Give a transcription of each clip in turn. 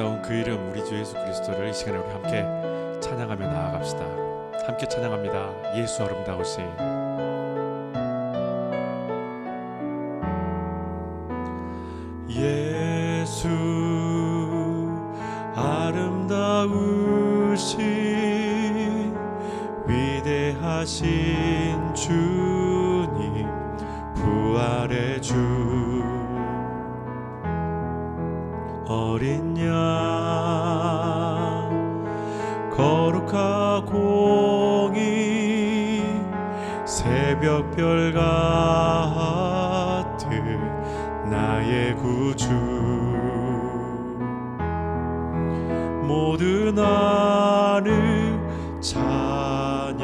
아름다운 그 이름 우리 주 예수 그리스도를 이 시간에 우리 함께 찬양하며 나아갑시다. 함께 찬양합니다. 예수 아름다우신 예수 아름다우신 위대하신 주님 부활의 주 어린 양 거룩하고 이 새벽별 같은 나의 구주 모든 나를 찬양해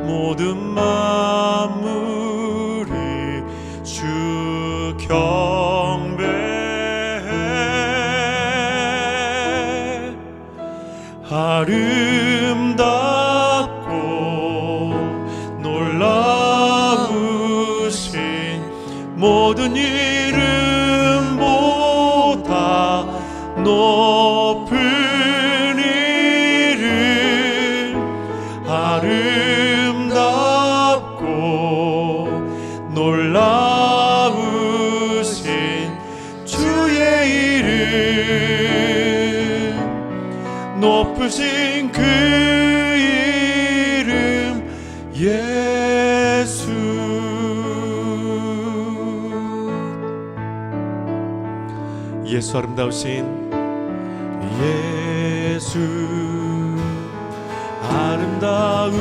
모든 만물이 주 경배해 아름답고 놀라우신 모든 이름보다 높은 이름 아름답고 놀라우신 주의 이름 높으신 그 이름 예수 예수 아름다우신 예수 아름다우신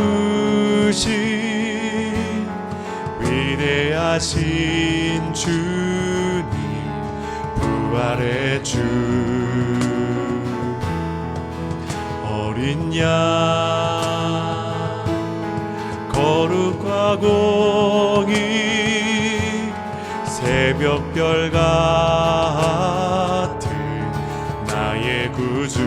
위대하신 주님 부활의 주 어린 양 거룩하고 이 새벽별 같은 나의 구주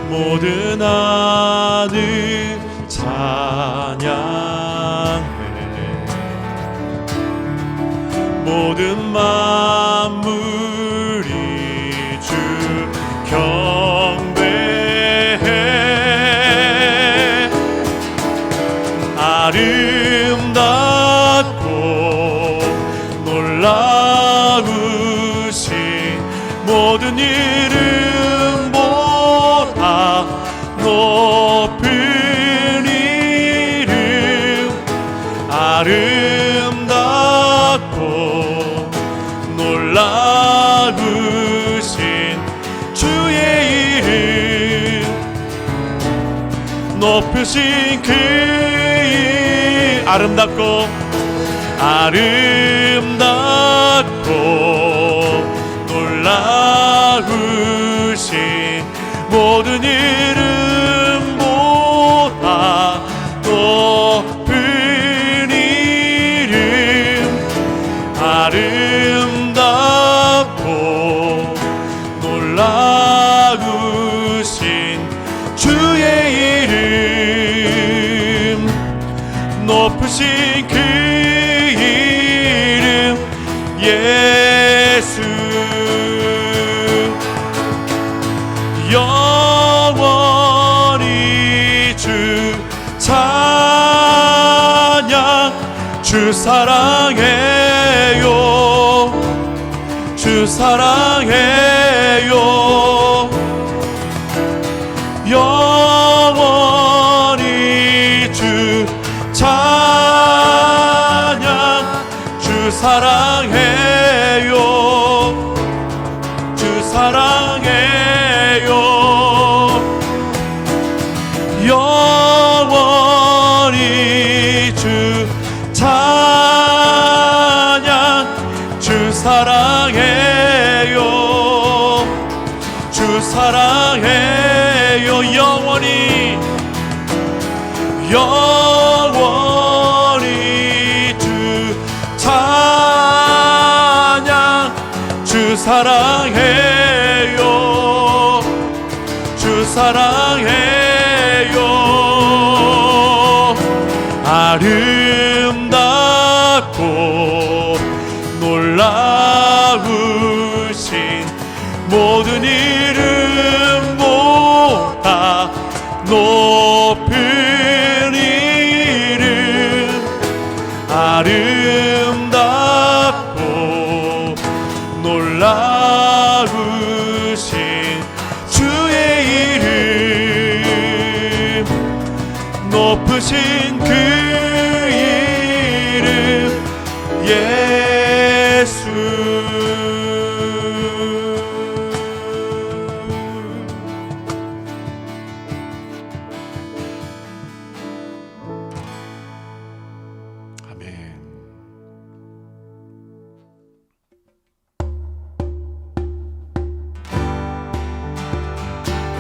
모든 하늘 찬양해 모든 만물이 주 경배해 아름답고 놀라우신 모든 이름보다 높은 이름 아름답고 놀라우신 주의 이름 높으신 그 이름 아름답고 놀라우신 모든 이름보다 높은 이름 아름답고 놀라우신 주의 이름 높으신 그 이름 예수 영원히 주 찬양 주 사랑해요 주 사랑해요 영원히 주 찬양 주 사랑해요 주 사랑해요 영원히 주 찬양 주 사랑해요 주 사랑해요 영원히 주 찬양 주 사랑해요 주 사랑해요 아름답고 부르신 그 이름 예수. 아멘.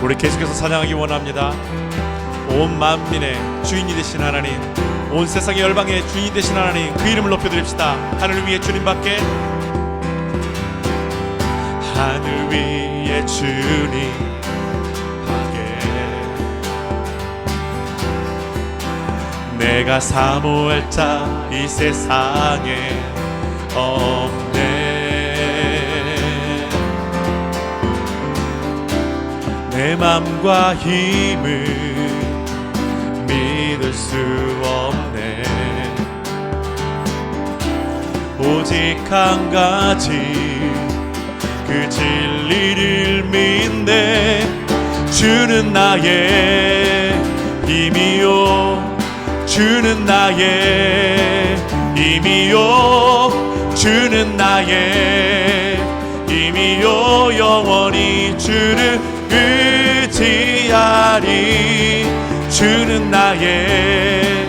우리 계속해서 찬양하기 원합니다. 온 만민의 주인이 되신 하나님, 온 세상의 열방의 주인이 되신 하나님, 그 이름을 높여드립시다. 하늘 위에 주님밖에, 하늘 위에 주님밖에 내가 사모할 자 이 세상에 없네. 내 맘과 힘을 믿을 수 없네. 오직 한 가지 그 진리를 믿네. 주는 나의 힘이요, 주는 나의 힘이요, 주는 나의 힘이요. 영원히 주를 의지하리. 주는 나의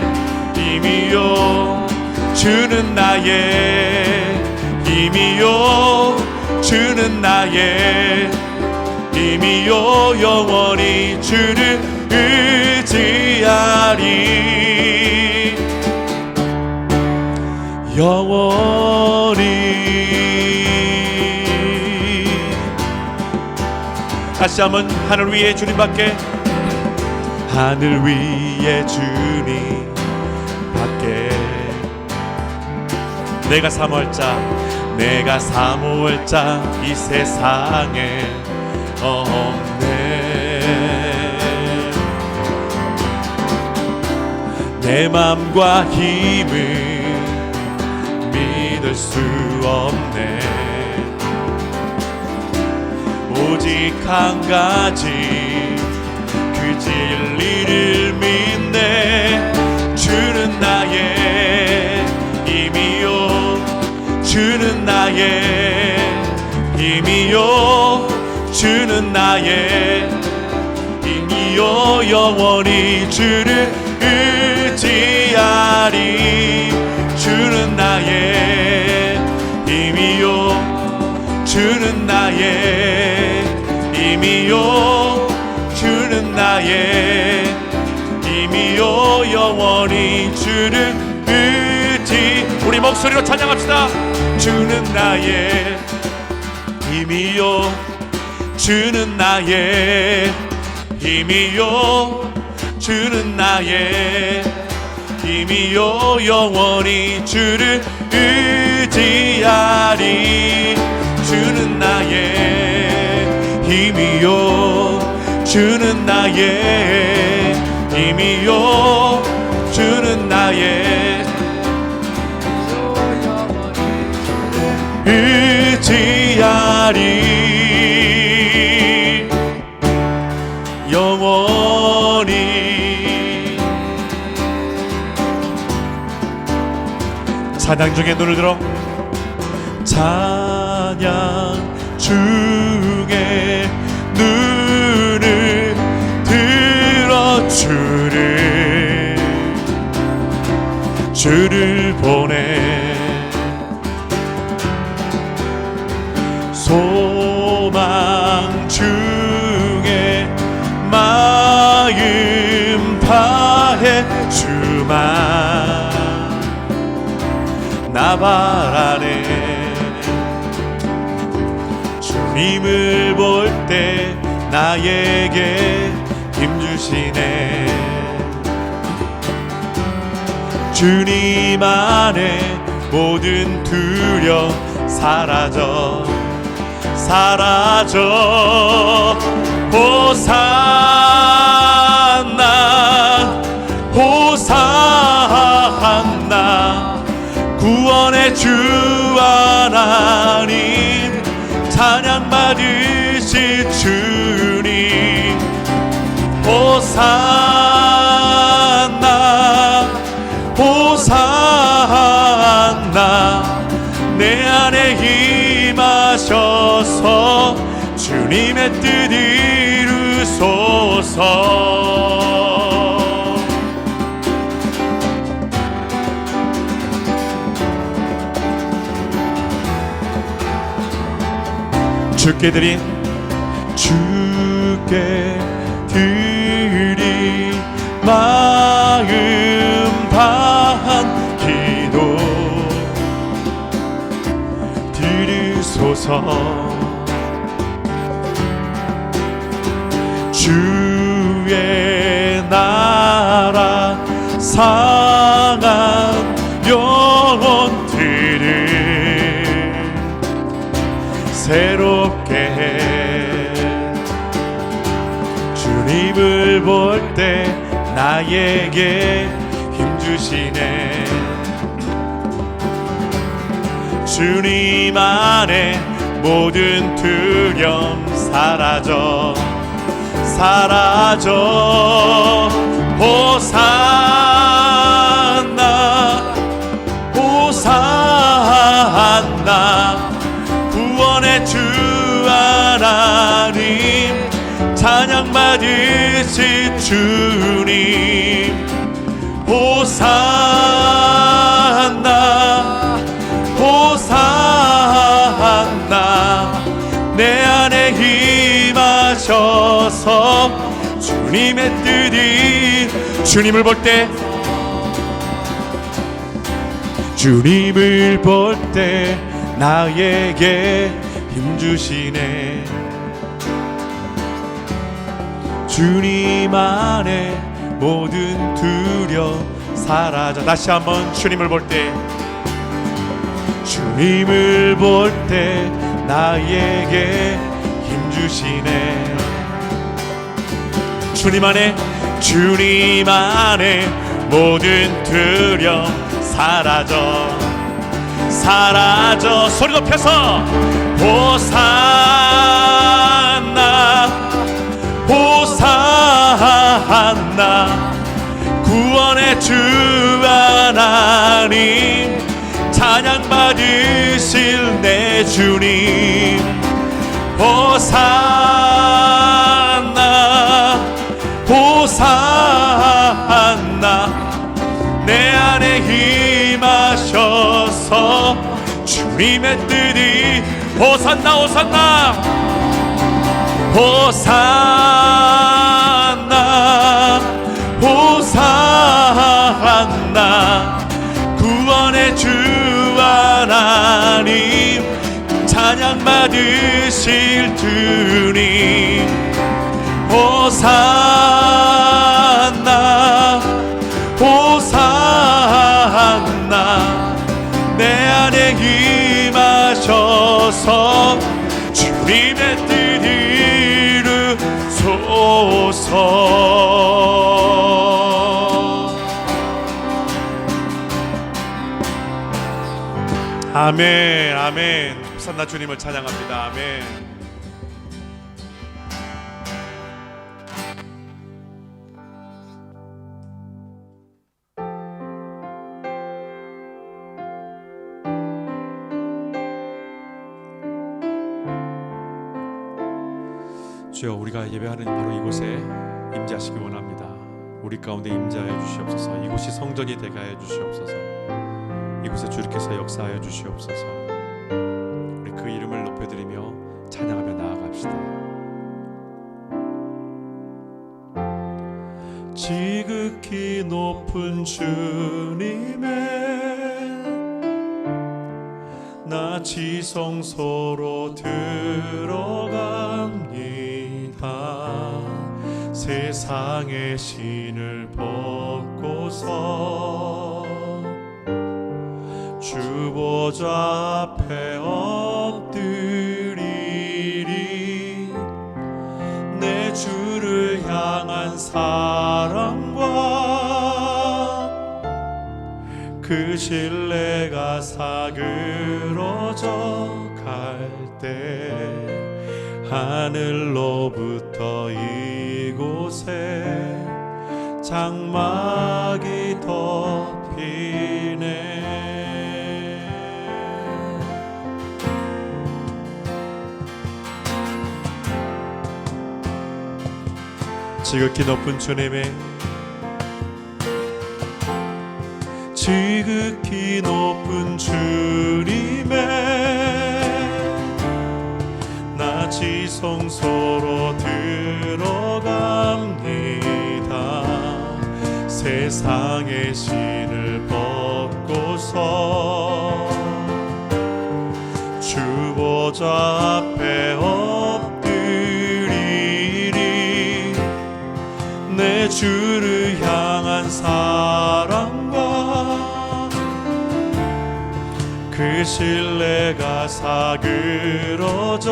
힘이요, 주는 나의 힘이요, 주는 나의 힘이요. 영원히 주를 의지하리. 영원히. 다시 한번 하늘 위에 주님밖에, 하늘 위에 주님밖에 내가 사모할 자, 내가 사모할 자 이 세상에 없네. 내 맘과 힘을 믿을 수 없네. 오직 한 가지 그 진리를 믿네. 주는 나의 힘이요, 주는 나의 힘이요, 주는 나의 힘이요. 영원히 주를 의지하리. 주는 나의 힘이요, 주는 나의 힘이요, 주는 나의 힘이요. 영원히 주를 우리 목소리로 찬양합시다. 주는 나의 힘이요, 주는 나의 힘이요, 주는 나의 힘이요. 영원히 주를 의지하리. 주는 나의 힘이요, 주는 나의 힘이요, 주는 나의 의지하리. 영원히. 찬양 중에 눈을 들어, 찬양 중에 눈을 들어 주를 보내. 소망 중에 마음 다해 주만 나 바라네. 주님을 볼 때 나에게 힘 주시네. 주님 안에 모든 두려움 사라져 호산나 호산나. 구원의 주 하나님 찬양 받으실 주님. 호산나 주님의 뜻 이루소서. 주께 드린 마음 다한 기도 드리소서. 주의 나라 상한 영혼들을 새롭게 해. 주님을 볼 때 나에게 힘주시네. 주님 안에 모든 두려움 사라져 호산나 호산나. 구원의 주 하나님 찬양 받으실 주님. 호산나 호산나. 내 안에 임하셔서 주님의 뜻이. 주님을 볼 때 주님을 볼 때 나에게 힘주시네. 주님 안에 모든 두려움 사라져. 다시 한번 주님을 볼 때 주님을 볼 때 나에게 힘주시네. 주님 안에 모든 두려움 사라져. 소리 높여서 호산나 호산나. 구원의 주 하나님 찬양 받으실 내 주님. 호산나 호산나. 내 안에 임하셔서 주님의 뜻이. 호산나 호산나 호산나 호산나. 구원의 주 하나님 찬양 받으실 주님. 호산나 호산나. 내 안에 임하셔서 주님의 뜻 이루소서. 아멘 아멘. 호산나 주님을 찬양합니다. 아멘. 주여, 우리가 예배하는 바로 이곳에 임재하시기 원합니다. 우리 가운데 임재하여 주시옵소서. 이곳이 성전이 되게 하여 주시옵소서. 이곳에 주께서 역사하여 주시옵소서. 우리 그 이름을 높여드리며 찬양하며 나아갑시다. 지극히 높은 주님의 나 지성소로 들어갑니다. 세상의 신을 벗고서 주 보좌 앞에 엎드리리. 내 주를 향한 사랑과 그 신뢰가 사그러져 갈 때 하늘로부터 이곳에 장막이 덮이네. 지극히 높은 주님의 지극히 높은 주님의 나 지성소로 들어갑니다. 세상의 신을 벗고서 주 보좌 앞에 엎드리리. 내 주를 향한 사랑과 그 신뢰가 사그러져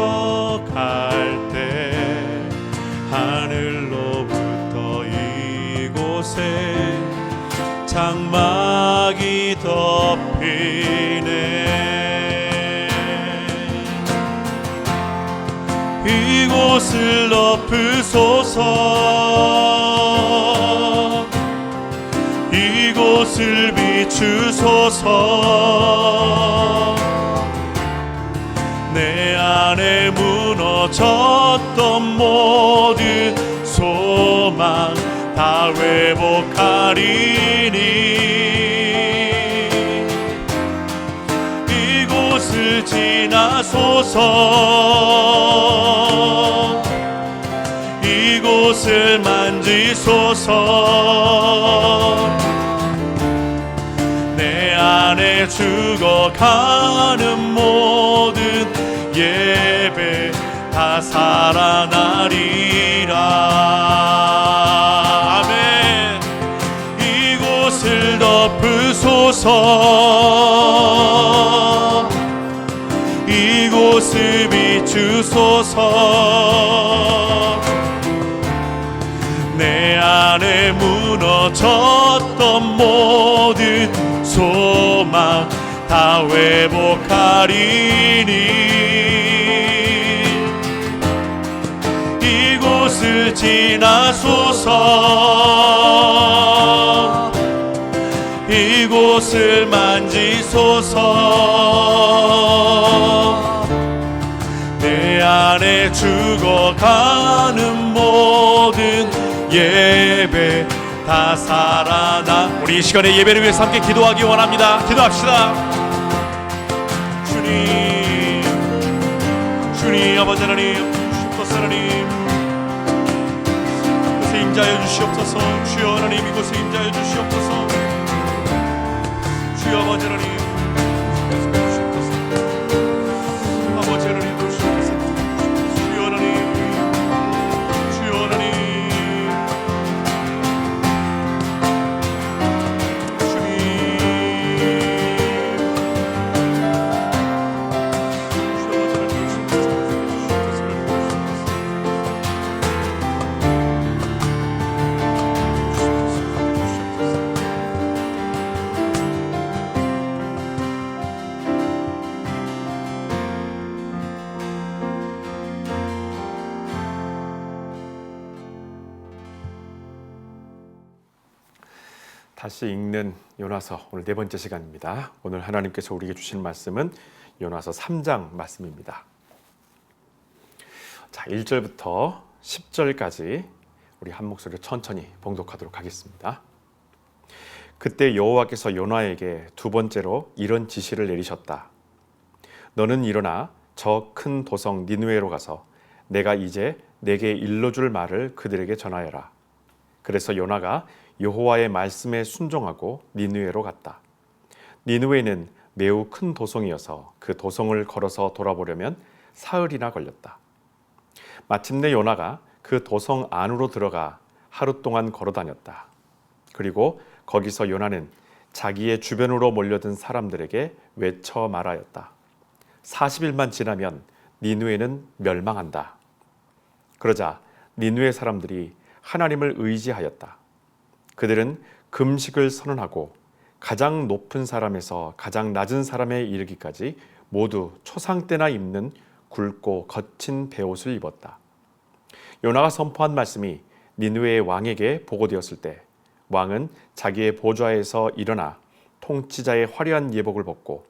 갈 때 하늘로부터 이곳에 장막이 덮이네. 이곳을 덮으소서. 이곳을 비추소서. 내 안에 무너졌던 모든 소망 다 회복하리니. 이곳을 지나소서. 이곳을 만지소서. 내 안에 죽어가는 모든 예배 다 살아나리라. 아멘. 이곳을 덮으소서. 이곳을 비추소서. 내 안에 무너졌던 모든 소망 다 회복하리니. 이곳을 지나소서. 이곳을 만지소서. 내 안에 죽어가는 모든 예배 다 살아나. 우리 이 시간에 예배를 위해서 함께 기도하기 원합니다. 기도합시다. 주님, 주님 아버지 하나님, 주옵소서. 하나님 이곳에 임재하여 주시옵소서. 주여 하나님 이곳에 임재하여 주시옵소서. 주여 아버지 하나님 주시옵소서. 아버지 하나님 도우시옵소서. 주여 하나님, 주여 하나님, 다시 읽는 요나서 오늘 네 번째 시간입니다. 오늘 하나님께서 우리에게 주신 말씀은 요나서 3장 말씀입니다. 자, 1절부터 10절까지 우리 한 목소리로 천천히 봉독하도록 하겠습니다. 그때 여호와께서 요나에게 두 번째로 이런 지시를 내리셨다. 너는 일어나 저 큰 도성 니느웨로 가서 내가 이제 내게 일러줄 말을 그들에게 전하여라. 그래서 요나가 여호와의 말씀에 순종하고 니느웨로 갔다. 니느웨는 매우 큰 도성이어서 그 도성을 걸어서 돌아보려면 사흘이나 걸렸다. 마침내 요나가 그 도성 안으로 들어가 하루 동안 걸어 다녔다. 그리고 거기서 요나는 자기의 주변으로 몰려든 사람들에게 외쳐 말하였다. 40일만 지나면 니느웨는 멸망한다. 그러자 니느웨 사람들이 하나님을 의지하였다. 그들은 금식을 선언하고 가장 높은 사람에서 가장 낮은 사람에 이르기까지 모두 초상 때나 입는 굵고 거친 베옷을 입었다. 요나가 선포한 말씀이 니느웨의 왕에게 보고되었을 때 왕은 자기의 보좌에서 일어나 통치자의 화려한 예복을 벗고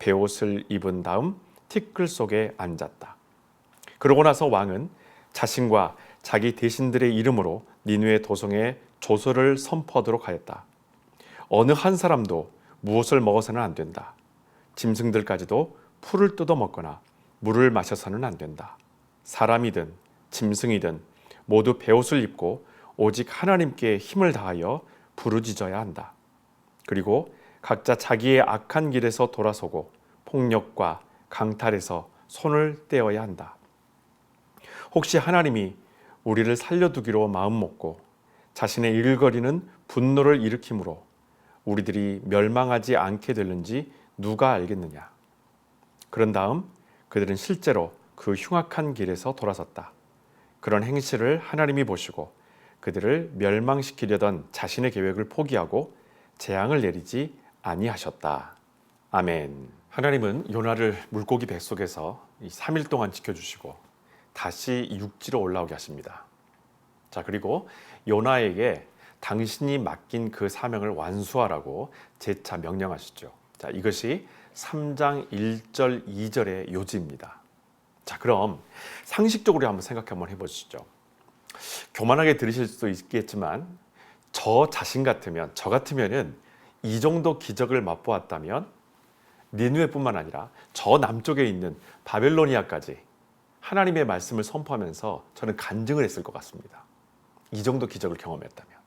베옷을 입은 다음 티끌 속에 앉았다. 그러고 나서 왕은 자신과 자기 대신들의 이름으로 니느웨 도성에 조서를 선포하도록 하였다. 어느 한 사람도 무엇을 먹어서는 안 된다. 짐승들까지도 풀을 뜯어 먹거나 물을 마셔서는 안 된다. 사람이든 짐승이든 모두 베옷을 입고 오직 하나님께 힘을 다하여 부르짖어야 한다. 그리고 각자 자기의 악한 길에서 돌아서고 폭력과 강탈에서 손을 떼어야 한다. 혹시 하나님이 우리를 살려두기로 마음먹고 자신의 일거리는 분노를 일으키므로 우리들이 멸망하지 않게 되는지 누가 알겠느냐. 그런 다음 그들은 실제로 그 흉악한 길에서 돌아섰다. 그런 행실을 하나님이 보시고 그들을 멸망시키려던 자신의 계획을 포기하고 재앙을 내리지 아니하셨다. 아멘. 하나님은 요나를 물고기 뱃속에서 3일 동안 지켜주시고 다시 육지로 올라오게 하십니다. 자, 그리고 요나에게 당신이 맡긴 그 사명을 완수하라고 재차 명령하시죠. 자, 이것이 3장 1절 2절의 요지입니다. 자, 그럼 상식적으로 한번 생각 한번 해보시죠. 교만하게 들으실 수도 있겠지만 저 같으면은 이 정도 기적을 맛보았다면 니느웨뿐만 아니라 저 남쪽에 있는 바벨로니아까지 하나님의 말씀을 선포하면서 저는 간증을 했을 것 같습니다. 이 정도 기적을 경험했다면.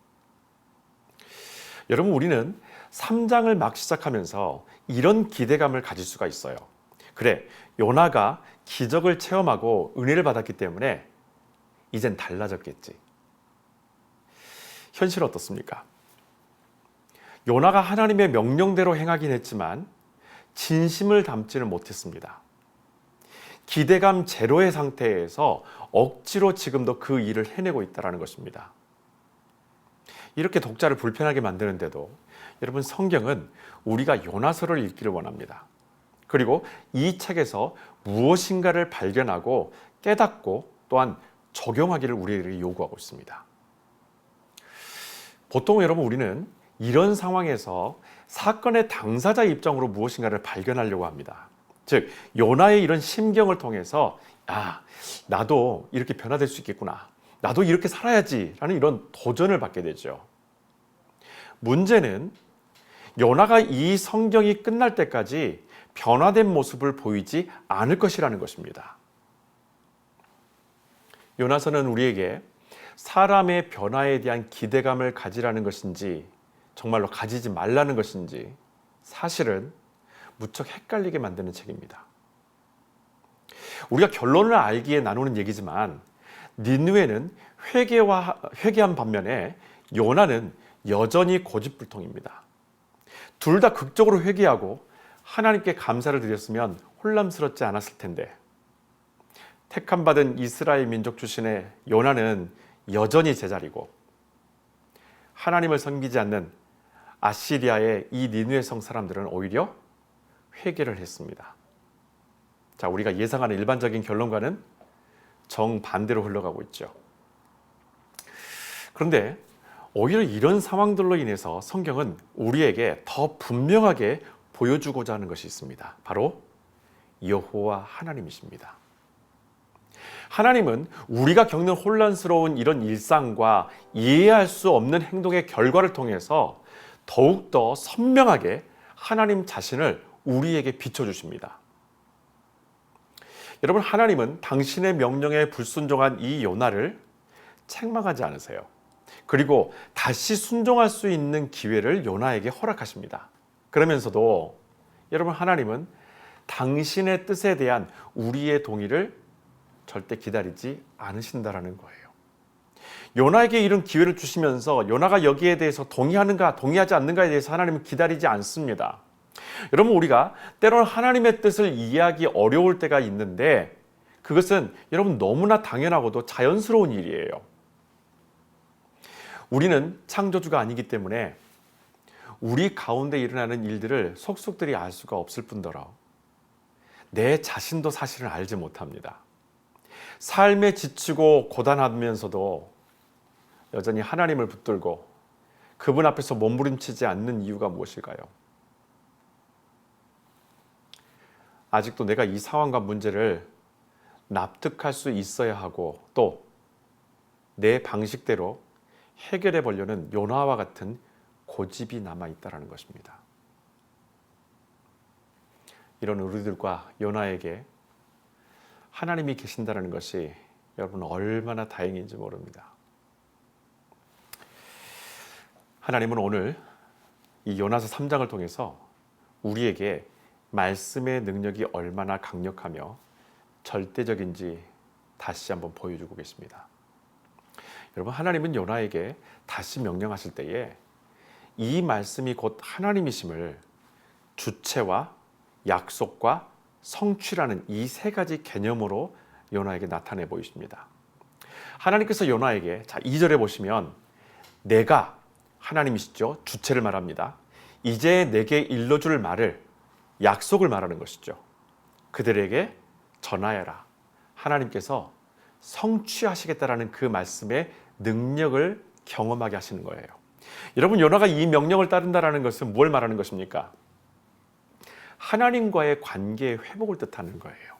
여러분, 우리는 3장을 막 시작하면서 이런 기대감을 가질 수가 있어요. 그래, 요나가 기적을 체험하고 은혜를 받았기 때문에 이젠 달라졌겠지. 현실은 어떻습니까? 요나가 하나님의 명령대로 행하긴 했지만 진심을 담지는 못했습니다. 기대감 제로의 상태에서 억지로 지금도 그 일을 해내고 있다는 것입니다. 이렇게 독자를 불편하게 만드는데도 여러분, 성경은 우리가 요나서를 읽기를 원합니다. 그리고 이 책에서 무엇인가를 발견하고 깨닫고 또한 적용하기를 우리에게 요구하고 있습니다. 보통 여러분, 우리는 이런 상황에서 사건의 당사자 입장으로 무엇인가를 발견하려고 합니다. 즉, 요나의 이런 심경을 통해서 나도 이렇게 변화될 수 있겠구나, 나도 이렇게 살아야지 라는 이런 도전을 받게 되죠. 문제는 요나가 이 성경이 끝날 때까지 변화된 모습을 보이지 않을 것이라는 것입니다. 요나서는 우리에게 사람의 변화에 대한 기대감을 가지라는 것인지 정말로 가지지 말라는 것인지 사실은 무척 헷갈리게 만드는 책입니다. 우리가 결론을 알기에 나누는 얘기지만 니느웨는 회개한 반면에 요나는 여전히 고집불통입니다. 둘 다 극적으로 회개하고 하나님께 감사를 드렸으면 혼란스럽지 않았을 텐데 택함받은 이스라엘 민족 출신의 요나는 여전히 제자리고 하나님을 섬기지 않는 아시리아의 이 니느웨 성 사람들은 오히려 회개를 했습니다. 자, 우리가 예상하는 일반적인 결론과는 정반대로 흘러가고 있죠. 그런데 오히려 이런 상황들로 인해서 성경은 우리에게 더 분명하게 보여주고자 하는 것이 있습니다. 바로 여호와 하나님이십니다. 하나님은 우리가 겪는 혼란스러운 이런 일상과 이해할 수 없는 행동의 결과를 통해서 더욱더 선명하게 하나님 자신을 우리에게 비춰주십니다. 여러분, 하나님은 당신의 명령에 불순종한 이 요나를 책망하지 않으세요. 그리고 다시 순종할 수 있는 기회를 요나에게 허락하십니다. 그러면서도 여러분, 하나님은 당신의 뜻에 대한 우리의 동의를 절대 기다리지 않으신다라는 거예요. 요나에게 이런 기회를 주시면서 요나가 여기에 대해서 동의하는가 동의하지 않는가에 대해서 하나님은 기다리지 않습니다. 여러분, 우리가 때로는 하나님의 뜻을 이해하기 어려울 때가 있는데 그것은 여러분 너무나 당연하고도 자연스러운 일이에요. 우리는 창조주가 아니기 때문에 우리 가운데 일어나는 일들을 속속들이 알 수가 없을 뿐더러 내 자신도 사실은 알지 못합니다. 삶에 지치고 고단하면서도 여전히 하나님을 붙들고 그분 앞에서 몸부림치지 않는 이유가 무엇일까요? 아직도 내가 이 상황과 문제를 납득할 수 있어야 하고 또 내 방식대로 해결해 보려는 요나와 같은 고집이 남아 있다는 것입니다. 이런 우리들과 요나에게 하나님이 계신다는 것이 여러분 얼마나 다행인지 모릅니다. 하나님은 오늘 이 요나서 3장을 통해서 우리에게 말씀의 능력이 얼마나 강력하며 절대적인지 다시 한번 보여주고 계십니다. 여러분, 하나님은 요나에게 다시 명령하실 때에 이 말씀이 곧 하나님이심을 주체와 약속과 성취라는 이 세 가지 개념으로 요나에게 나타내 보이십니다. 하나님께서 요나에게 2절에 보시면 내가 하나님이시죠. 주체를 말합니다. 이제 내게 일러줄 말을 약속을 말하는 것이죠. 그들에게 전하여라. 하나님께서 성취하시겠다라는 그 말씀의 능력을 경험하게 하시는 거예요. 여러분, 요나가 이 명령을 따른다라는 것은 뭘 말하는 것입니까? 하나님과의 관계의 회복을 뜻하는 거예요.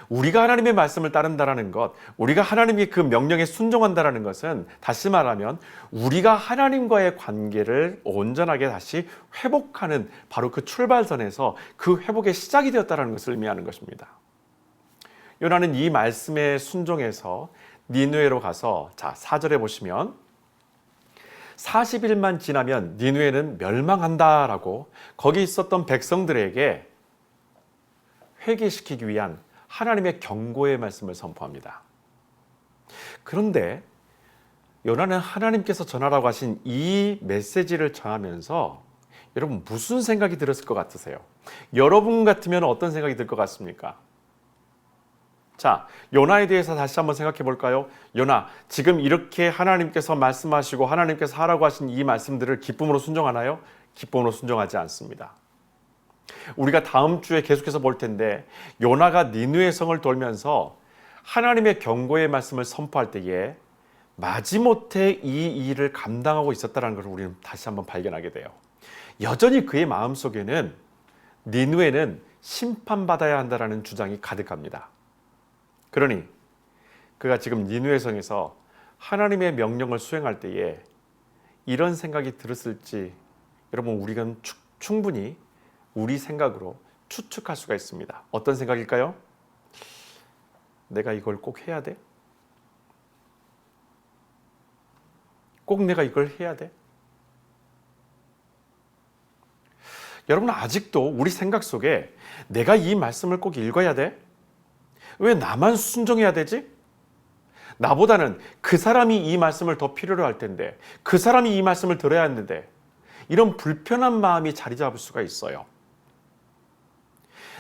우리가 하나님의 말씀을 따른다라는 것, 우리가 하나님의 그 명령에 순종한다라는 것은 다시 말하면 우리가 하나님과의 관계를 온전하게 다시 회복하는 바로 그 출발선에서 그 회복의 시작이 되었다는 것을 의미하는 것입니다. 요나는 이 말씀에 순종해서 니느웨로 가서 4절에 보시면 40일만 지나면 니느웨는 멸망한다라고 거기 있었던 백성들에게 회개시키기 위한 하나님의 경고의 말씀을 선포합니다. 그런데 요나는 하나님께서 전하라고 하신 이 메시지를 전하면서 여러분 무슨 생각이 들었을 것 같으세요? 여러분 같으면 어떤 생각이 들 것 같습니까? 자, 요나에 대해서 다시 한번 생각해 볼까요? 요나, 지금 이렇게 하나님께서 말씀하시고 하나님께서 하라고 하신 이 말씀들을 기쁨으로 순종하나요? 기쁨으로 순종하지 않습니다. 우리가 다음 주에 계속해서 볼 텐데 요나가 니느웨 성을 돌면서 하나님의 경고의 말씀을 선포할 때에 마지못해 이 일을 감당하고 있었다는 것을 우리는 다시 한번 발견하게 돼요. 여전히 그의 마음속에는 니느웨는 심판받아야 한다는 주장이 가득합니다. 그러니 그가 지금 니느웨 성에서 하나님의 명령을 수행할 때에 이런 생각이 들었을지 여러분 우리가 충분히 우리 생각으로 추측할 수가 있습니다. 어떤 생각일까요? 내가 이걸 꼭 해야 돼? 꼭 내가 이걸 해야 돼? 여러분 아직도 우리 생각 속에 내가 이 말씀을 꼭 읽어야 돼? 왜 나만 순종해야 되지? 나보다는 그 사람이 이 말씀을 더 필요로 할 텐데 그 사람이 이 말씀을 들어야 하는데 이런 불편한 마음이 자리 잡을 수가 있어요.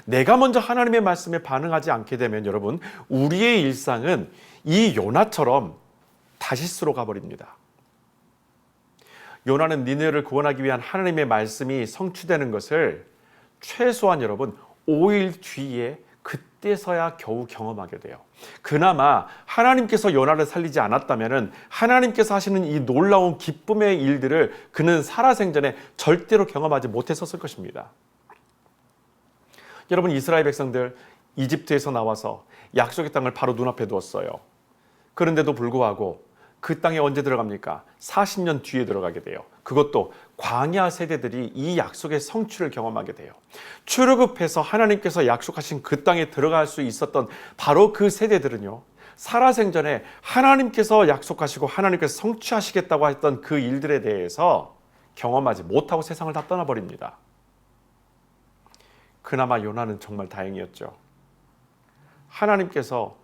내가 먼저 하나님의 말씀에 반응하지 않게 되면 여러분 우리의 일상은 이 요나처럼 다시스로 가버립니다. 요나는 니느웨를 구원하기 위한 하나님의 말씀이 성취되는 것을 최소한 여러분 5일 뒤에 그때서야 겨우 경험하게 돼요. 그나마 하나님께서 요나를 살리지 않았다면 하나님께서 하시는 이 놀라운 기쁨의 일들을 그는 살아생전에 절대로 경험하지 못했었을 것입니다. 여러분 이스라엘 백성들 이집트에서 나와서 약속의 땅을 바로 눈앞에 두었어요. 그런데도 불구하고 그 땅에 언제 들어갑니까? 40년 뒤에 들어가게 돼요. 그것도 광야 세대들이 이 약속의 성취를 경험하게 돼요. 출애굽해서 하나님께서 약속하신 그 땅에 들어갈 수 있었던 바로 그 세대들은요. 살아생전에 하나님께서 약속하시고 하나님께서 성취하시겠다고 했던 그 일들에 대해서 경험하지 못하고 세상을 다 떠나버립니다. 그나마 요나는 정말 다행이었죠. 하나님께서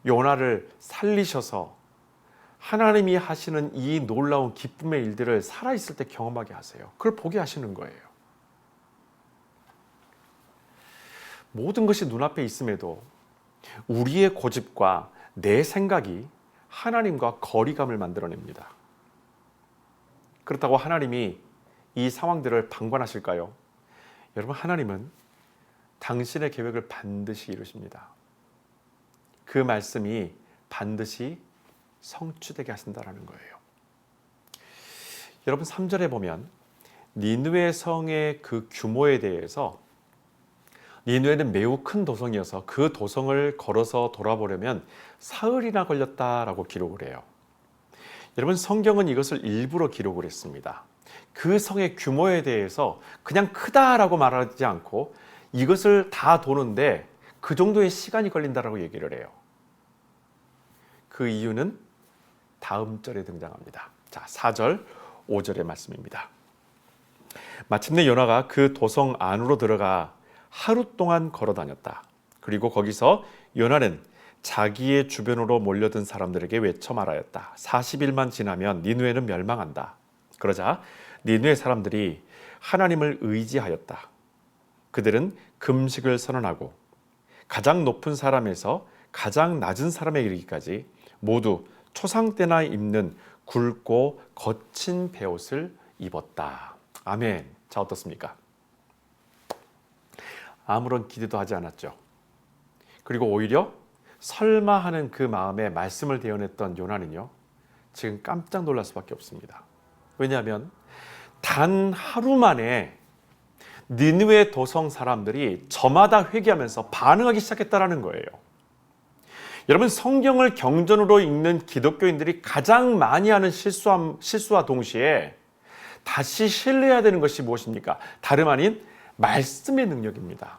요나를 살리셔서 하나님이 하시는 이 놀라운 기쁨의 일들을 살아있을 때 경험하게 하세요. 그걸 보게 하시는 거예요. 모든 것이 눈앞에 있음에도 우리의 고집과 내 생각이 하나님과 거리감을 만들어냅니다. 그렇다고 하나님이 이 상황들을 방관하실까요? 여러분 하나님은 당신의 계획을 반드시 이루십니다. 그 말씀이 반드시 성취되게 하신다는 거예요. 여러분 3절에 보면 니느웨 성의 그 규모에 대해서 니누에는 매우 큰 도성이어서 그 도성을 걸어서 돌아보려면 사흘이나 걸렸다라고 기록을 해요. 여러분, 성경은 이것을 일부러 기록을 했습니다. 그 성의 규모에 대해서 그냥 크다라고 말하지 않고 이것을 다 도는데 그 정도의 시간이 걸린다라고 얘기를 해요. 그 이유는 다음 절에 등장합니다. 자, 4절, 5절의 말씀입니다. 마침내 요나가 그 도성 안으로 들어가 하루 동안 걸어 다녔다. 그리고 거기서 요나는 자기의 주변으로 몰려든 사람들에게 외쳐 말하였다. 40일만 지나면 니누에는 멸망한다. 그러자 니누의 사람들이 하나님을 의지하였다. 그들은 금식을 선언하고 가장 높은 사람에서 가장 낮은 사람에 이르기까지 모두 초상 때나 입는 굵고 거친 베옷을 입었다. 아멘. 자, 어떻습니까? 아무런 기대도 하지 않았죠. 그리고 오히려 설마 하는 그 마음에 말씀을 대언했던 요나는요, 지금 깜짝 놀랄 수밖에 없습니다. 왜냐하면 단 하루 만에 니느웨 도성 사람들이 저마다 회개하면서 반응하기 시작했다라는 거예요. 여러분, 성경을 경전으로 읽는 기독교인들이 가장 많이 하는 실수와 동시에 다시 신뢰해야 되는 것이 무엇입니까? 다름 아닌 말씀의 능력입니다.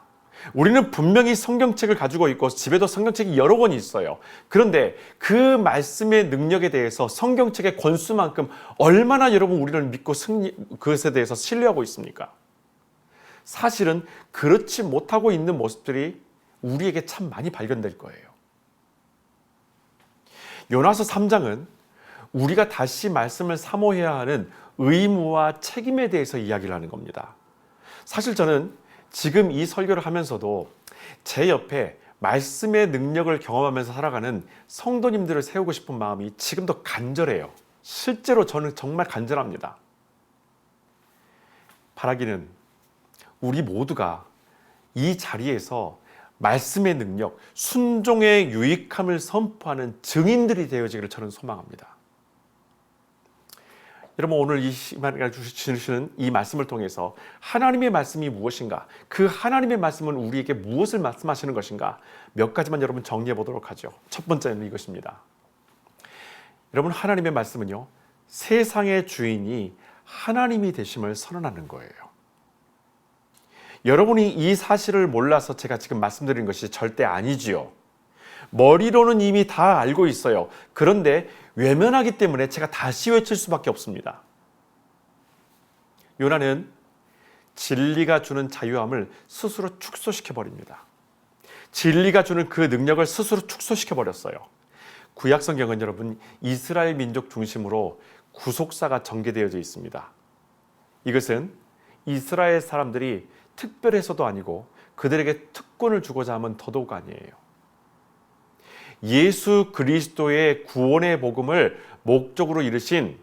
우리는 분명히 성경책을 가지고 있고 집에도 성경책이 여러 권이 있어요. 그런데 그 말씀의 능력에 대해서 성경책의 권수만큼 얼마나 여러분 우리를 믿고 그것에 대해서 신뢰하고 있습니까? 사실은 그렇지 못하고 있는 모습들이 우리에게 참 많이 발견될 거예요. 요나서 3장은 우리가 다시 말씀을 사모해야 하는 의무와 책임에 대해서 이야기를 하는 겁니다. 사실 저는 지금 이 설교를 하면서도 제 옆에 말씀의 능력을 경험하면서 살아가는 성도님들을 세우고 싶은 마음이 지금도 간절해요. 실제로 저는 정말 간절합니다. 바라기는 우리 모두가 이 자리에서 말씀의 능력, 순종의 유익함을 선포하는 증인들이 되어지기를 저는 소망합니다. 여러분, 오늘 이 시간에 주시는 이 말씀을 통해서 하나님의 말씀이 무엇인가, 그 하나님의 말씀은 우리에게 무엇을 말씀하시는 것인가, 몇 가지만 여러분 정리해 보도록 하죠. 첫 번째는 이것입니다. 여러분, 하나님의 말씀은요, 세상의 주인이 하나님이 되심을 선언하는 거예요. 여러분이 이 사실을 몰라서 제가 지금 말씀드린 것이 절대 아니지요. 머리로는 이미 다 알고 있어요. 그런데 외면하기 때문에 제가 다시 외칠 수밖에 없습니다. 요나는 진리가 주는 자유함을 스스로 축소시켜 버립니다. 진리가 주는 그 능력을 스스로 축소시켜 버렸어요. 구약 성경은 여러분 이스라엘 민족 중심으로 구속사가 전개되어져 있습니다. 이것은 이스라엘 사람들이 특별해서도 아니고 그들에게 특권을 주고자 하면 더더욱 아니에요. 예수 그리스도의 구원의 복음을 목적으로 이루신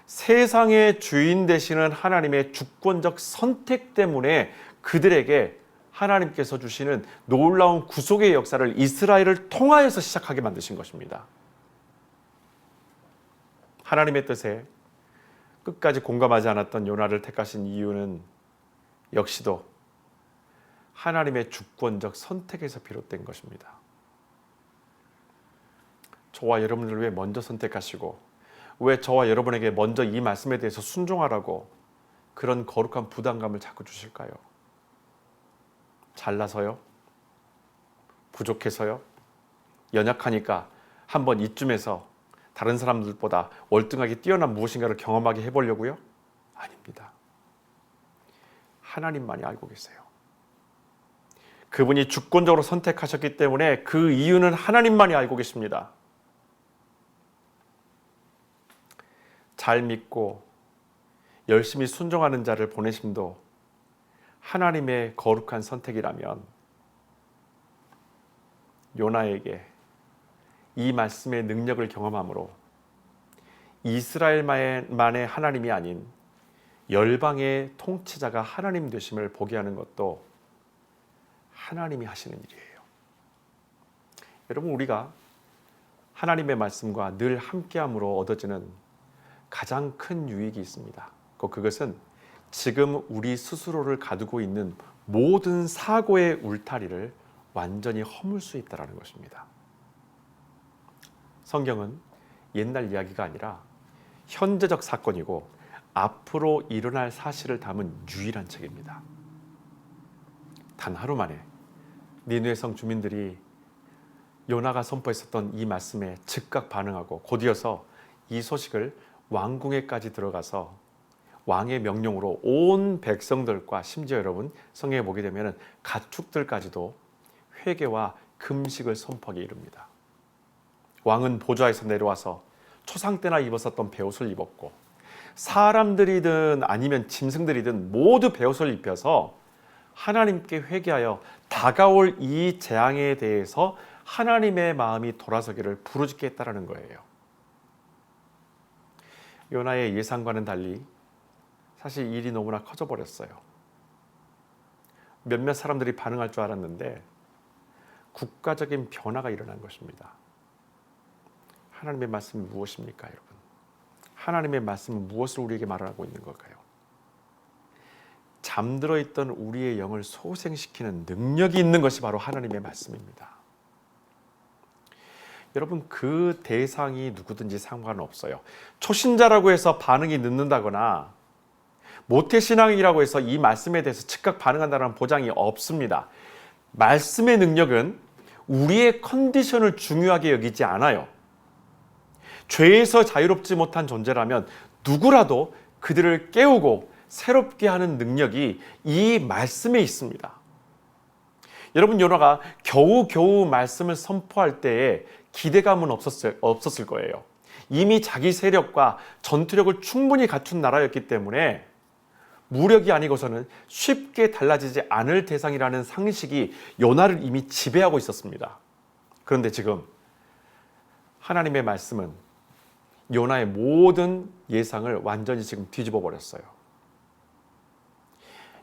세상의 주인 되시는 하나님의 주권적 선택 때문에 그들에게 하나님께서 주시는 놀라운 구속의 역사를 이스라엘을 통하여서 시작하게 만드신 것입니다. 하나님의 뜻에 끝까지 공감하지 않았던 요나를 택하신 이유는 역시도 하나님의 주권적 선택에서 비롯된 것입니다. 저와 여러분을 왜 먼저 선택하시고 왜 저와 여러분에게 먼저 이 말씀에 대해서 순종하라고 그런 거룩한 부담감을 자꾸 주실까요? 잘나서요? 부족해서요? 연약하니까 한번 이쯤에서 다른 사람들보다 월등하게 뛰어난 무엇인가를 경험하게 해보려고요? 아닙니다. 하나님만이 알고 계세요. 그분이 주권적으로 선택하셨기 때문에 그 이유는 하나님만이 알고 계십니다. 잘 믿고 열심히 순종하는 자를 보내심도 하나님의 거룩한 선택이라면 요나에게 이 말씀의 능력을 경험함으로 이스라엘만의 하나님이 아닌 열방의 통치자가 하나님 되심을 보게 하는 것도 하나님이 하시는 일이에요. 여러분, 우리가 하나님의 말씀과 늘 함께함으로 얻어지는 가장 큰 유익이 있습니다. 그것은 지금 우리 스스로를 가두고 있는 모든 사고의 울타리를 완전히 허물 수 있다는 것입니다. 성경은 옛날 이야기가 아니라 현재적 사건이고 앞으로 일어날 사실을 담은 유일한 책입니다. 단 하루 만에 니느웨 성 주민들이 요나가 선포했었던 이 말씀에 즉각 반응하고 곧이어서 이 소식을 왕궁에까지 들어가서 왕의 명령으로 온 백성들과 심지어 여러분 성경에 보게 되면 가축들까지도 회개와 금식을 선포하게 이릅니다. 왕은 보좌에서 내려와서 초상 때나 입었었던 베옷을 입었고 사람들이든 아니면 짐승들이든 모두 베옷을 입혀서 하나님께 회개하여 다가올 이 재앙에 대해서 하나님의 마음이 돌아서기를 부르짖게 했다는 거예요. 요나의 예상과는 달리 사실 일이 너무나 커져버렸어요. 몇몇 사람들이 반응할 줄 알았는데 국가적인 변화가 일어난 것입니다. 하나님의 말씀이 무엇입니까, 여러분? 하나님의 말씀은 무엇을 우리에게 말하고 있는 걸까요? 잠들어 있던 우리의 영을 소생시키는 능력이 있는 것이 바로 하나님의 말씀입니다. 여러분, 그 대상이 누구든지 상관없어요. 초신자라고 해서 반응이 늦는다거나 모태신앙이라고 해서 이 말씀에 대해서 즉각 반응한다는 보장이 없습니다. 말씀의 능력은 우리의 컨디션을 중요하게 여기지 않아요. 죄에서 자유롭지 못한 존재라면 누구라도 그들을 깨우고 새롭게 하는 능력이 이 말씀에 있습니다. 여러분, 요나가 겨우겨우 말씀을 선포할 때에 기대감은 없었을 거예요. 이미 자기 세력과 전투력을 충분히 갖춘 나라였기 때문에 무력이 아니고서는 쉽게 달라지지 않을 대상이라는 상식이 요나를 이미 지배하고 있었습니다. 그런데 지금 하나님의 말씀은 요나의 모든 예상을 완전히 지금 뒤집어 버렸어요.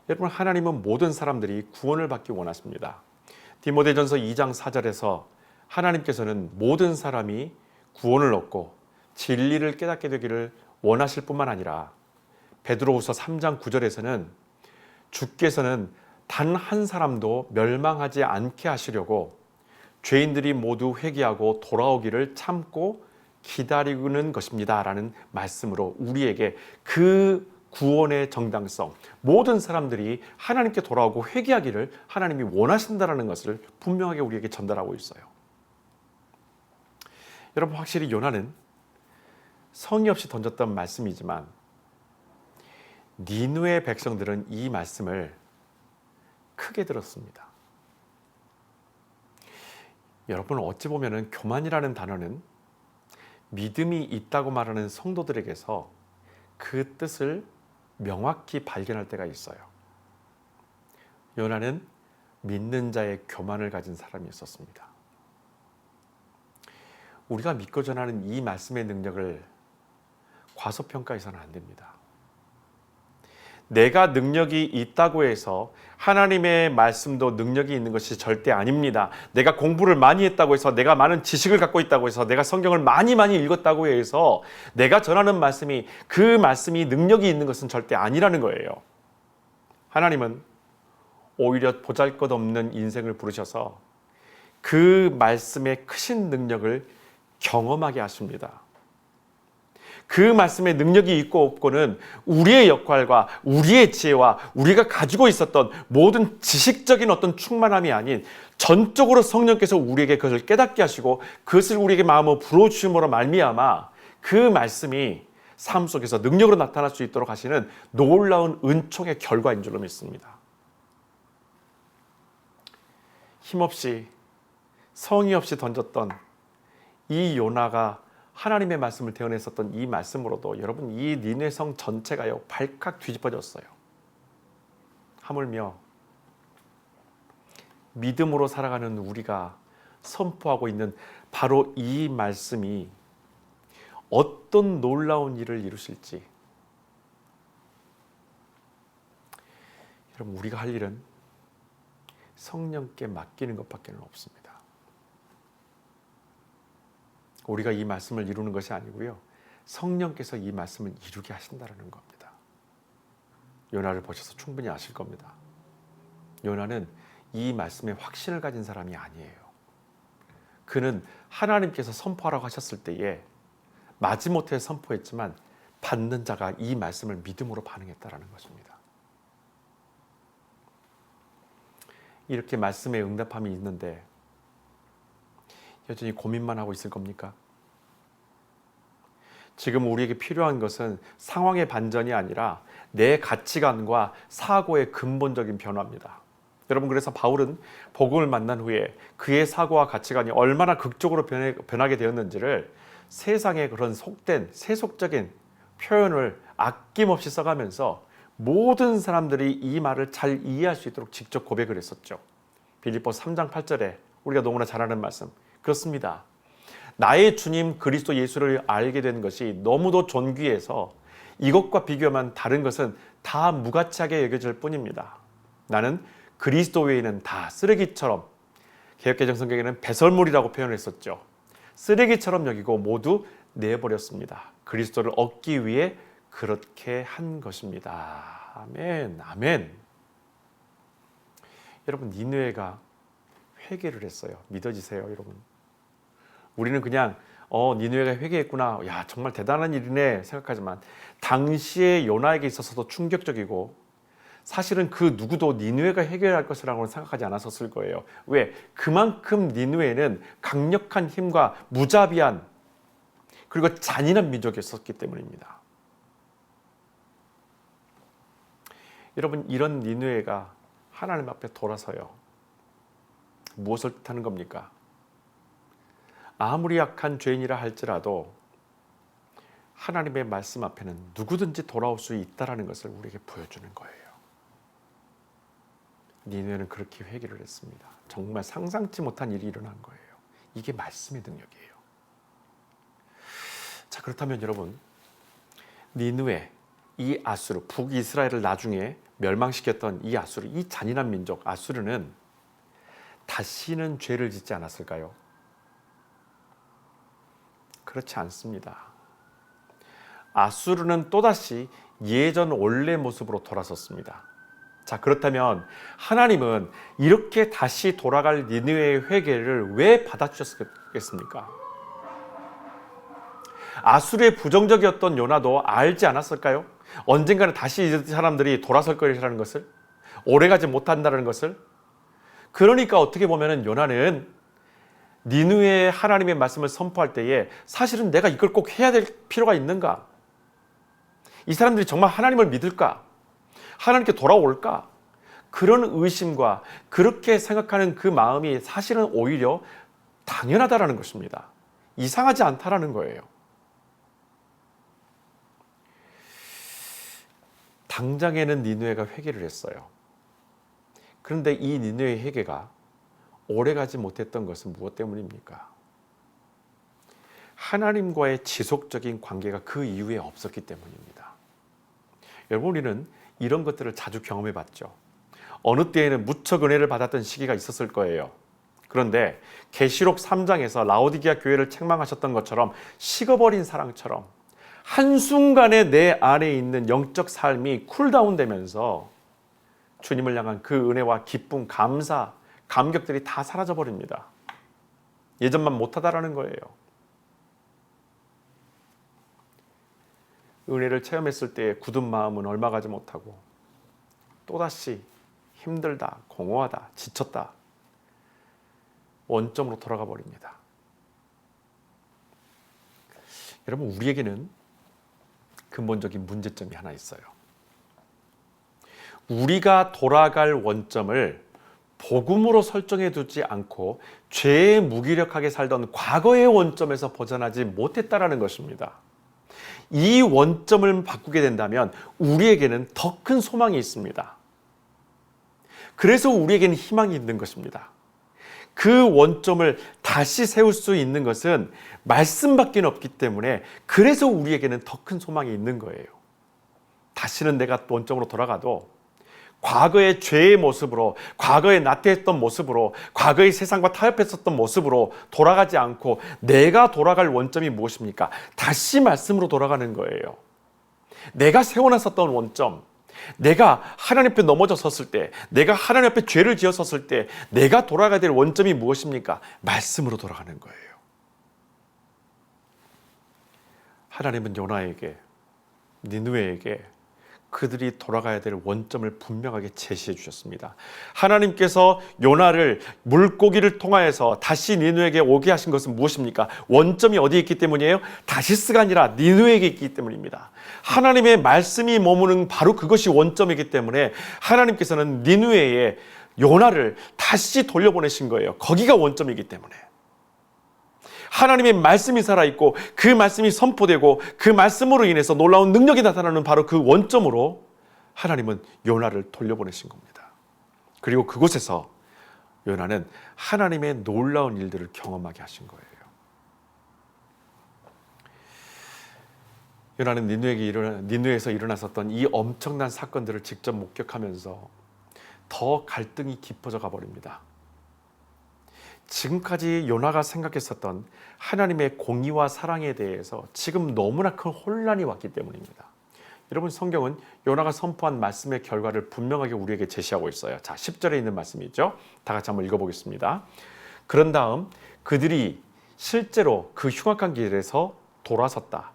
여러분, 하나님은 모든 사람들이 구원을 받기 원하십니다. 디모데전서 2장 4절에서 하나님께서는 모든 사람이 구원을 얻고 진리를 깨닫게 되기를 원하실 뿐만 아니라 베드로후서 3장 9절에서는 주께서는 단 한 사람도 멸망하지 않게 하시려고 죄인들이 모두 회개하고 돌아오기를 참고 기다리는 것입니다 라는 말씀으로 우리에게 그 구원의 정당성, 모든 사람들이 하나님께 돌아오고 회개하기를 하나님이 원하신다는 것을 분명하게 우리에게 전달하고 있어요. 여러분, 확실히 요나는 성의 없이 던졌던 말씀이지만 니느웨 백성들은 이 말씀을 크게 들었습니다. 여러분, 어찌 보면 교만이라는 단어는 믿음이 있다고 말하는 성도들에게서 그 뜻을 명확히 발견할 때가 있어요. 요나는 믿는 자의 교만을 가진 사람이었습니다. 우리가 믿고 전하는 이 말씀의 능력을 과소평가해서는 안 됩니다. 내가 능력이 있다고 해서 하나님의 말씀도 능력이 있는 것이 절대 아닙니다. 내가 공부를 많이 했다고 해서, 내가 많은 지식을 갖고 있다고 해서, 내가 성경을 많이 읽었다고 해서 내가 전하는 말씀이, 그 말씀이 능력이 있는 것은 절대 아니라는 거예요. 하나님은 오히려 보잘것없는 인생을 부르셔서 그 말씀의 크신 능력을 경험하게 하십니다. 그 말씀의 능력이 있고 없고는 우리의 역할과 우리의 지혜와 우리가 가지고 있었던 모든 지식적인 어떤 충만함이 아닌 전적으로 성령께서 우리에게 그것을 깨닫게 하시고 그것을 우리에게 마음으로 불어주심으로 말미암아 그 말씀이 삶 속에서 능력으로 나타날 수 있도록 하시는 놀라운 은총의 결과인 줄로 믿습니다. 힘없이 성의 없이 던졌던 이 요나가 하나님의 말씀을 대언했었던 이 말씀으로도 여러분, 이 니느웨 성 전체가요 발칵 뒤집어졌어요. 하물며 믿음으로 살아가는 우리가 선포하고 있는 바로 이 말씀이 어떤 놀라운 일을 이루실지, 여러분, 우리가 할 일은 성령께 맡기는 것밖에 없습니다. 우리가 이 말씀을 이루는 것이 아니고요, 성령께서 이 말씀을 이루게 하신다는 겁니다. 요나를 보셔서 충분히 아실 겁니다. 요나는 이 말씀에 확신을 가진 사람이 아니에요. 그는 하나님께서 선포하라고 하셨을 때에 마지못해 선포했지만 받는 자가 이 말씀을 믿음으로 반응했다라는 것입니다. 이렇게 말씀에 응답함이 있는데 여전히 고민만 하고 있을 겁니까? 지금 우리에게 필요한 것은 상황의 반전이 아니라 내 가치관과 사고의 근본적인 변화입니다. 여러분, 그래서 바울은 복음을 만난 후에 그의 사고와 가치관이 얼마나 극적으로 변하게 되었는지를 세상의 그런 속된 세속적인 표현을 아낌없이 써가면서 모든 사람들이 이 말을 잘 이해할 수 있도록 직접 고백을 했었죠. 빌립보서 3장 8절에 우리가 너무나 잘 아는 말씀, 그렇습니다. 나의 주님 그리스도 예수를 알게 된 것이 너무도 존귀해서 이것과 비교하면 다른 것은 다 무가치하게 여겨질 뿐입니다. 나는 그리스도 외에는 다 쓰레기처럼, 개역개정 성경에는 배설물이라고 표현했었죠. 쓰레기처럼 여기고 모두 내버렸습니다. 그리스도를 얻기 위해 그렇게 한 것입니다. 아멘, 아멘. 여러분, 니느웨가 회개를 했어요. 믿어지세요, 여러분? 우리는 그냥 니느웨가 회개했구나, 야 정말 대단한 일이네 생각하지만 당시에 요나에게 있어서도 충격적이고 사실은 그 누구도 니느웨가 해결할 것이라고는 생각하지 않았었을 거예요. 왜? 그만큼 니느웨는 강력한 힘과 무자비한 그리고 잔인한 민족이었기 때문입니다. 여러분, 이런 니느웨가 하나님 앞에 돌아서요. 무엇을 뜻하는 겁니까? 아무리 약한 죄인이라 할지라도 하나님의 말씀 앞에는 누구든지 돌아올 수 있다는 것을 우리에게 보여주는 거예요. 니느웨는 그렇게 회개를 했습니다. 정말 상상치 못한 일이 일어난 거예요. 이게 말씀의 능력이에요. 자, 그렇다면 여러분, 니느웨, 이 아수르, 북이스라엘을 나중에 멸망시켰던 이 아수르, 이 잔인한 민족 아수르는 다시는 죄를 짓지 않았을까요? 그렇지 않습니다. 아수르는 또다시 예전 원래 모습으로 돌아섰습니다. 자, 그렇다면 하나님은 이렇게 다시 돌아갈 니느웨의 회개를 왜 받아주셨겠습니까? 아수르의 부정적이었던 요나도 알지 않았을까요? 언젠가는 다시 이 사람들이 돌아설 것이라는 것을, 오래가지 못한다는 것을. 그러니까 어떻게 보면 요나는 니느웨의 하나님의 말씀을 선포할 때에 사실은 내가 이걸 꼭 해야 될 필요가 있는가? 이 사람들이 정말 하나님을 믿을까? 하나님께 돌아올까? 그런 의심과 그렇게 생각하는 그 마음이 사실은 오히려 당연하다라는 것입니다. 이상하지 않다라는 거예요. 당장에는 니느웨가 회개를 했어요. 그런데 이 니느웨의 회개가 오래가지 못했던 것은 무엇 때문입니까? 하나님과의 지속적인 관계가 그 이후에 없었기 때문입니다. 여러분, 우리는 이런 것들을 자주 경험해 봤죠. 어느 때에는 무척 은혜를 받았던 시기가 있었을 거예요. 그런데 계시록 3장에서 라오디게아 교회를 책망하셨던 것처럼 식어버린 사랑처럼 한순간에 내 안에 있는 영적 삶이 쿨다운 되면서 주님을 향한 그 은혜와 기쁨, 감사, 감격들이 다 사라져 버립니다. 예전만 못하다라는 거예요. 은혜를 체험했을 때 굳은 마음은 얼마 가지 못하고 또다시 힘들다, 공허하다, 지쳤다, 원점으로 돌아가 버립니다. 여러분, 우리에게는 근본적인 문제점이 하나 있어요. 우리가 돌아갈 원점을 복음으로 설정해 두지 않고 죄에 무기력하게 살던 과거의 원점에서 벗어나지 못했다라는 것입니다. 이 원점을 바꾸게 된다면 우리에게는 더 큰 소망이 있습니다. 그래서 우리에게는 희망이 있는 것입니다. 그 원점을 다시 세울 수 있는 것은 말씀밖에 없기 때문에 그래서 우리에게는 더 큰 소망이 있는 거예요. 다시는 내가 원점으로 돌아가도 과거의 죄의 모습으로, 과거에 나태했던 모습으로, 과거의 세상과 타협했었던 모습으로 돌아가지 않고 내가 돌아갈 원점이 무엇입니까? 다시 말씀으로 돌아가는 거예요. 내가 세워놨었던 원점, 내가 하나님 앞에 넘어져 섰을 때, 내가 하나님 앞에 죄를 지어 섰을 때 내가 돌아가야 될 원점이 무엇입니까? 말씀으로 돌아가는 거예요. 하나님은 요나에게, 니느웨에게 그들이 돌아가야 될 원점을 분명하게 제시해 주셨습니다. 하나님께서 요나를 물고기를 통하여서 다시 니느웨에게 오게 하신 것은 무엇입니까? 원점이 어디에 있기 때문이에요? 다시스가 아니라 니느웨에게 있기 때문입니다. 하나님의 말씀이 머무는 바로 그것이 원점이기 때문에 하나님께서는 니느웨에 요나를 다시 돌려보내신 거예요. 거기가 원점이기 때문에. 하나님의 말씀이 살아있고 그 말씀이 선포되고 그 말씀으로 인해서 놀라운 능력이 나타나는 바로 그 원점으로 하나님은 요나를 돌려보내신 겁니다. 그리고 그곳에서 요나는 하나님의 놀라운 일들을 경험하게 하신 거예요. 요나는 니느웨에서 일어났었던 이 엄청난 사건들을 직접 목격하면서 더 갈등이 깊어져 가버립니다. 지금까지 요나가 생각했었던 하나님의 공의와 사랑에 대해서 지금 너무나 큰 혼란이 왔기 때문입니다. 여러분, 성경은 요나가 선포한 말씀의 결과를 분명하게 우리에게 제시하고 있어요. 자, 10절에 있는 말씀이죠. 다 같이 한번 읽어보겠습니다. 그런 다음 그들이 실제로 그 흉악한 길에서 돌아섰다.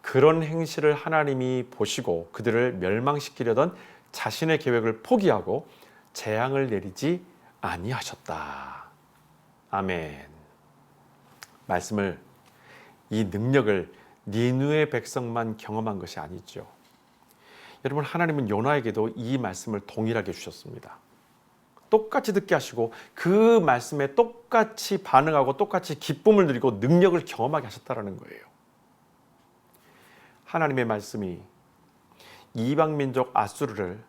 그런 행실을 하나님이 보시고 그들을 멸망시키려던 자신의 계획을 포기하고 재앙을 내리지 아니하셨다. 아멘. 말씀을, 이 능력을 니느웨 백성만 경험한 것이 아니죠. 여러분, 하나님은 요나에게도 이 말씀을 동일하게 주셨습니다. 똑같이 듣게 하시고 그 말씀에 똑같이 반응하고 똑같이 기쁨을 누리고 능력을 경험하게 하셨다는 거예요. 하나님의 말씀이 이방민족 아수르를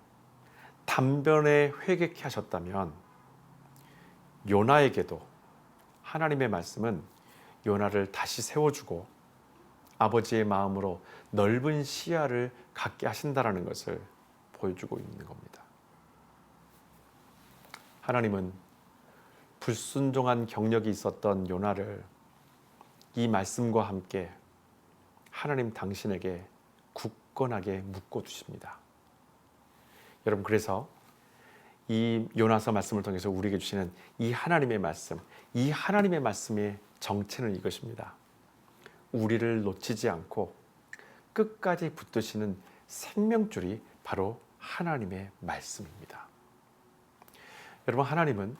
단번에 회개케 하셨다면 요나에게도 하나님의 말씀은 요나를 다시 세워주고 아버지의 마음으로 넓은 시야를 갖게 하신다는 것을 보여주고 있는 겁니다. 하나님은 불순종한 경력이 있었던 요나를 이 말씀과 함께 하나님 당신에게 굳건하게 묶어두십니다. 여러분, 그래서 이 요나서 말씀을 통해서 우리에게 주시는 이 하나님의 말씀, 이 하나님의 말씀의 정체는 이것입니다. 우리를 놓치지 않고 끝까지 붙드시는 생명줄이 바로 하나님의 말씀입니다. 여러분, 하나님은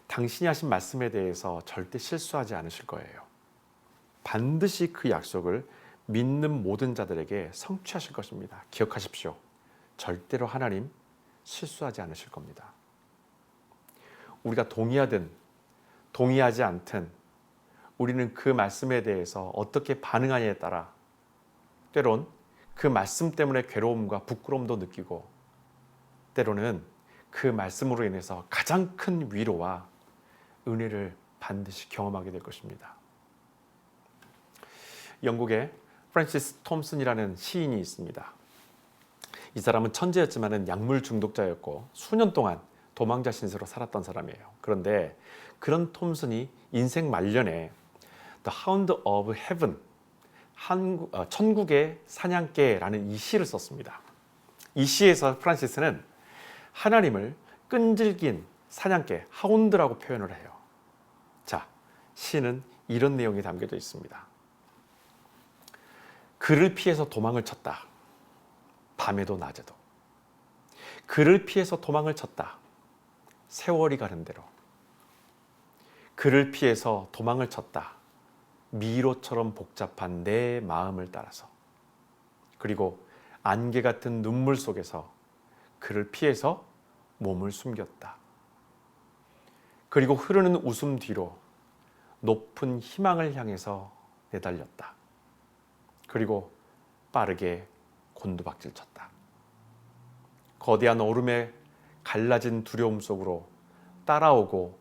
당신이 하신 말씀에 대해서 절대 실수하지 않으실 거예요. 반드시 그 약속을 믿는 모든 자들에게 성취하실 것입니다. 기억하십시오. 절대로 하나님 실수하지 않으실 겁니다. 우리가 동의하든 동의하지 않든 우리는 그 말씀에 대해서 어떻게 반응하냐에 따라 때론 그 말씀 때문에 괴로움과 부끄러움도 느끼고 때로는 그 말씀으로 인해서 가장 큰 위로와 은혜를 반드시 경험하게 될 것입니다. 영국에 프랜시스 톰슨이라는 시인이 있습니다. 이 사람은 천재였지만 약물 중독자였고 수년 동안 도망자 신세로 살았던 사람이에요. 그런데 그런 톰슨이 인생 말년에 The Hound of Heaven, 천국의 사냥개라는 이 시를 썼습니다. 이 시에서 프란시스는 하나님을 끈질긴 사냥개, 하운드라고 표현을 해요. 자, 시는 이런 내용이 담겨져 있습니다. 그를 피해서 도망을 쳤다. 밤에도 낮에도. 그를 피해서 도망을 쳤다. 세월이 가는 대로. 그를 피해서 도망을 쳤다. 미로처럼 복잡한 내 마음을 따라서. 그리고 안개 같은 눈물 속에서 그를 피해서 몸을 숨겼다. 그리고 흐르는 웃음 뒤로 높은 희망을 향해서 내달렸다. 그리고 빠르게 곤두박질 쳤다. 거대한 얼음에 갈라진 두려움 속으로 따라오고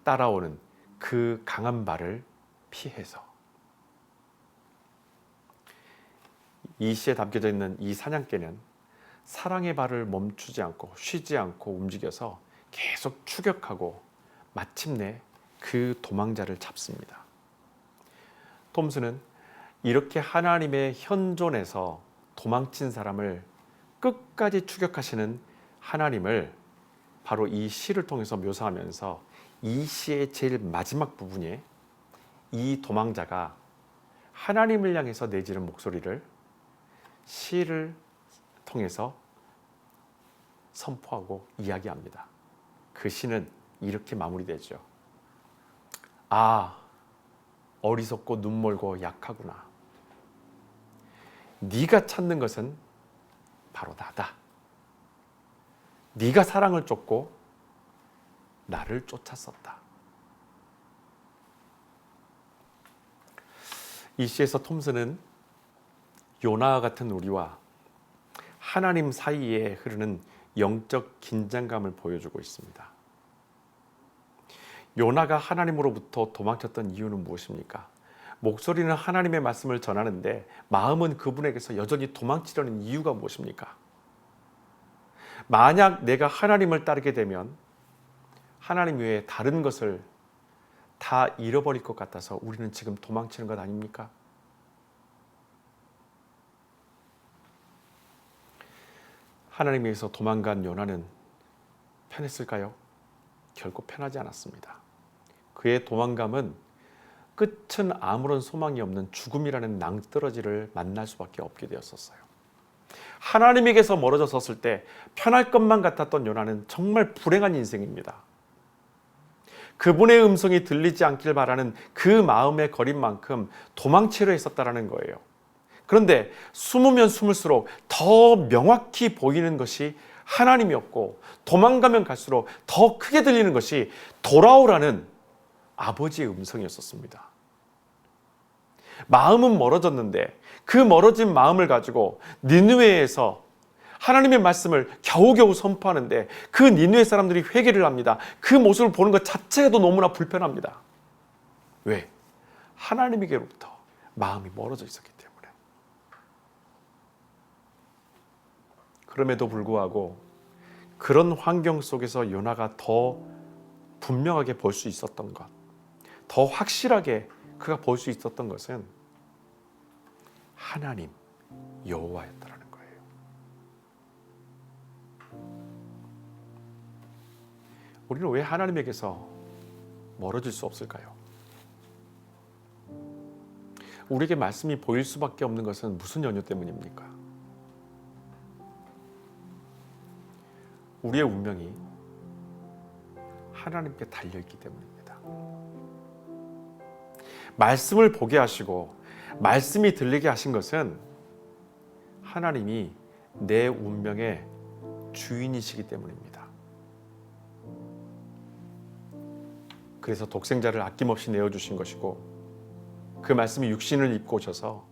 따라오는 그 강한 발을 피해서. 이 시에 담겨져 있는 이 사냥개는 사랑의 발을 멈추지 않고 쉬지 않고 움직여서 계속 추격하고 마침내 그 도망자를 잡습니다. 톰슨은 이렇게 하나님의 현존에서 도망친 사람을 끝까지 추격하시는 하나님을 바로 이 시를 통해서 묘사하면서 이 시의 제일 마지막 부분에 이 도망자가 하나님을 향해서 내지는 목소리를 시를 통해서 선포하고 이야기합니다. 그 시는 이렇게 마무리되죠. 아, 어리석고 눈멀고 약하구나. 네가 찾는 것은 바로 나다. 네가 사랑을 쫓고 나를 쫓았었다. 이 시에서 톰슨은 요나와 같은 우리와 하나님 사이에 흐르는 영적 긴장감을 보여주고 있습니다. 요나가 하나님으로부터 도망쳤던 이유는 무엇입니까? 목소리는 하나님의 말씀을 전하는데 마음은 그분에게서 여전히 도망치려는 이유가 무엇입니까? 만약 내가 하나님을 따르게 되면 하나님 외에 다른 것을 다 잃어버릴 것 같아서 우리는 지금 도망치는 것 아닙니까? 하나님에게서 도망간 요나는 편했을까요? 결코 편하지 않았습니다. 그의 도망감은 끝은 아무런 소망이 없는 죽음이라는 낭떠러지를 만날 수밖에 없게 되었었어요. 하나님에게서 멀어져 섰을 때 편할 것만 같았던 요나는 정말 불행한 인생입니다. 그분의 음성이 들리지 않길 바라는 그 마음의 거린 만큼 도망치려 했었다라는 거예요. 그런데 숨으면 숨을수록 더 명확히 보이는 것이 하나님이었고 도망가면 갈수록 더 크게 들리는 것이 돌아오라는 아버지의 음성이었었습니다. 마음은 멀어졌는데 그 멀어진 마음을 가지고 니느웨에서 하나님의 말씀을 겨우겨우 선포하는데 그 니느웨 사람들이 회개를 합니다. 그 모습을 보는 것 자체도 너무나 불편합니다. 왜? 하나님에게로부터 마음이 멀어져 있었기 때문에. 그럼에도 불구하고 그런 환경 속에서 요나가 더 분명하게 볼 수 있었던 것, 더 확실하게 그가 볼 수 있었던 것은 하나님 여호와였다라는 거예요. 우리는 왜 하나님에게서 멀어질 수 없을까요? 우리에게 말씀이 보일 수밖에 없는 것은 무슨 연유 때문입니까? 우리의 운명이 하나님께 달려있기 때문입니다. 말씀을 보게 하시고 말씀이 들리게 하신 것은 하나님이 내 운명의 주인이시기 때문입니다. 그래서 독생자를 아낌없이 내어주신 것이고 그 말씀이 육신을 입고 오셔서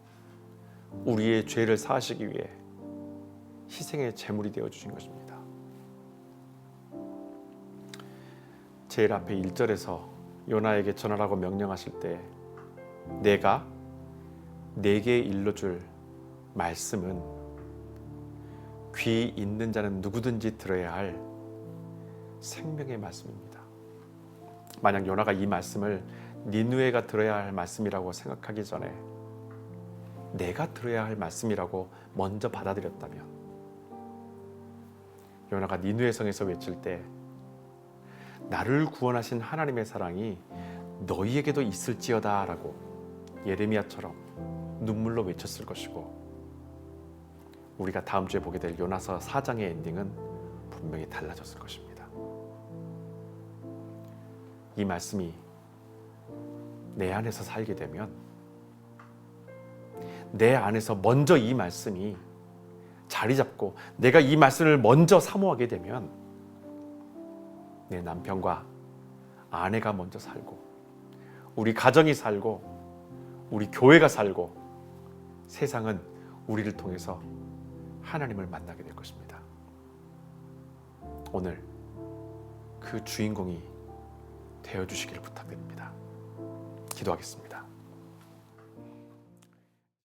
우리의 죄를 사하시기 위해 희생의 제물이 되어주신 것입니다. 제일 앞에 1절에서 요나에게 전하라고 명령하실 때 내가 내게 일러줄 말씀은 귀 있는 자는 누구든지 들어야 할 생명의 말씀입니다. 만약 요나가 이 말씀을 니느웨가 들어야 할 말씀이라고 생각하기 전에 내가 들어야 할 말씀이라고 먼저 받아들였다면 요나가 니느웨 성에서 외칠 때 나를 구원하신 하나님의 사랑이 너희에게도 있을지어다 라고 예레미야처럼 눈물로 외쳤을 것이고 우리가 다음 주에 보게 될 요나서 4장의 엔딩은 분명히 달라졌을 것입니다. 이 말씀이 내 안에서 살게 되면 내 안에서 먼저 이 말씀이 자리 잡고 내가 이 말씀을 먼저 사모하게 되면 내 남편과 아내가 먼저 살고 우리 가정이 살고 우리 교회가 살고 세상은 우리를 통해서 하나님을 만나게 될 것입니다. 오늘 그 주인공이 되어주시기를 부탁드립니다. 기도하겠습니다.